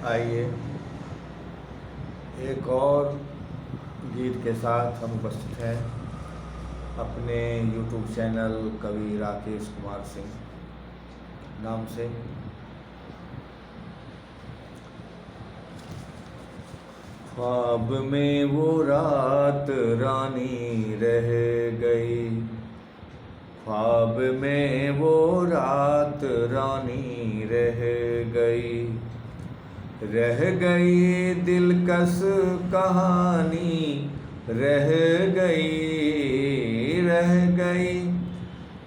आइए एक और गीत के साथ हम उपस्थित हैं अपने YouTube चैनल कवि राकेश कुमार सिंह नाम से। ख्वाब में वो रात रानी रह गई, ख्वाब में वो रात रानी रह गई, रह गई दिलकश कहानी, रह गई, रह गई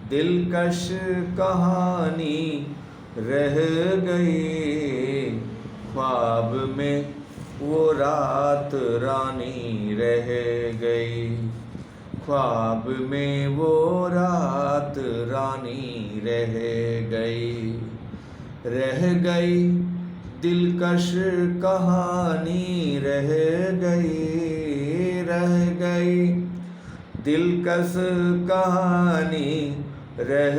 दिलकश कहानी, रह गई, ख्वाब में वो रात रानी रह गई, ख्वाब में वो रात रानी रह गई, रह गई दिलकश कहानी, रह गई, रह गई दिलकश कहानी, रह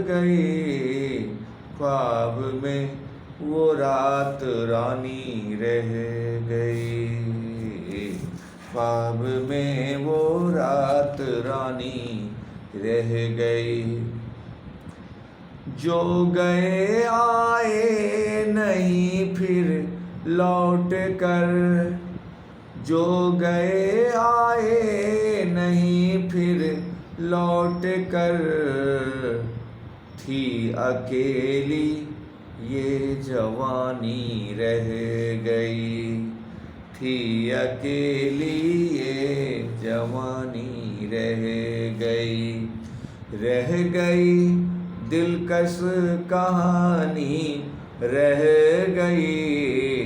गई, ख्वाब में वो रात रानी रह गई, ख्वाब में वो रात रानी रह गई। जो गए आए नहीं फिर लौट कर, जो गए आए नहीं फिर लौट कर, थी अकेली ये जवानी रह गई, थी अकेली ये जवानी रह गई, रह गई दिलकश कहानी, रह गई,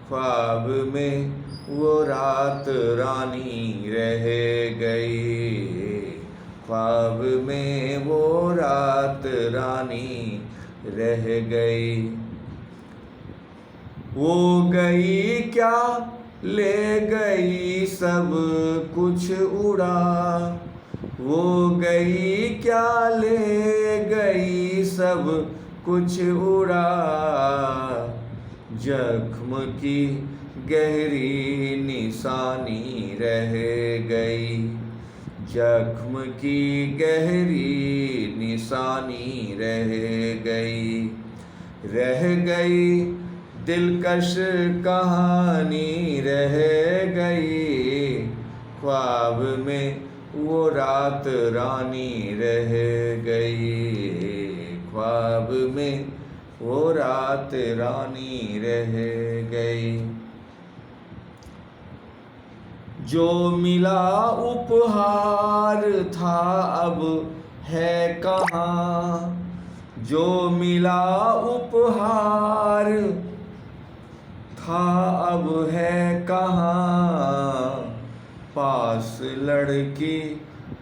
ख्वाब में वो रात रानी रह गई, ख्वाब में वो रात रानी रह गई। वो गई क्या ले गई सब कुछ उड़ा, वो गई क्या ले गई सब कुछ उड़ा, जख्म की गहरी निशानी रह गई, जख्म की गहरी निशानी रह गई, रह गई दिलकश कहानी, रह गई, ख्वाब में वो रात रानी रह गई, ख्वाब में वो रात रानी रह गई। जो मिला उपहार था अब है कहाँ, जो मिला उपहार था अब है कहाँ, पास लड़की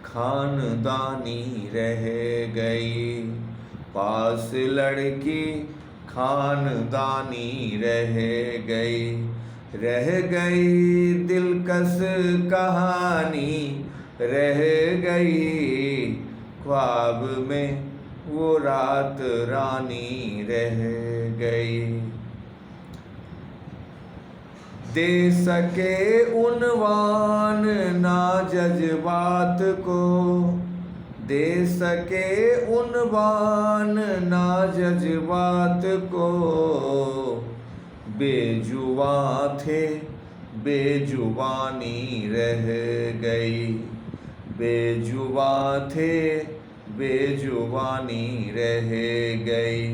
खानदानी रह गई, पास लड़की खानदानी रह गई, रह गई दिलकश कहानी, रह गई, ख्वाब में वो रात रानी रह गई। दे सके उन्वान ना जज्बात को, दे सके उन्वान ना जज्बात को, बेजुबां थे बेजुबानी रह गई, बेजुबां थे बेजुबानी रह गई,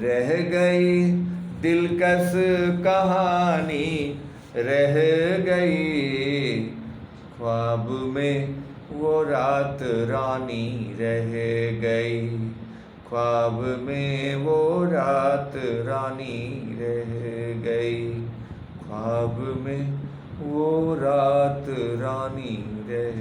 रह गई दिलकश कहानी, रह गई, ख्वाब में वो रात रानी रह गई, ख्वाब में वो रात रानी रह गई, ख्वाब में वो रात रानी रह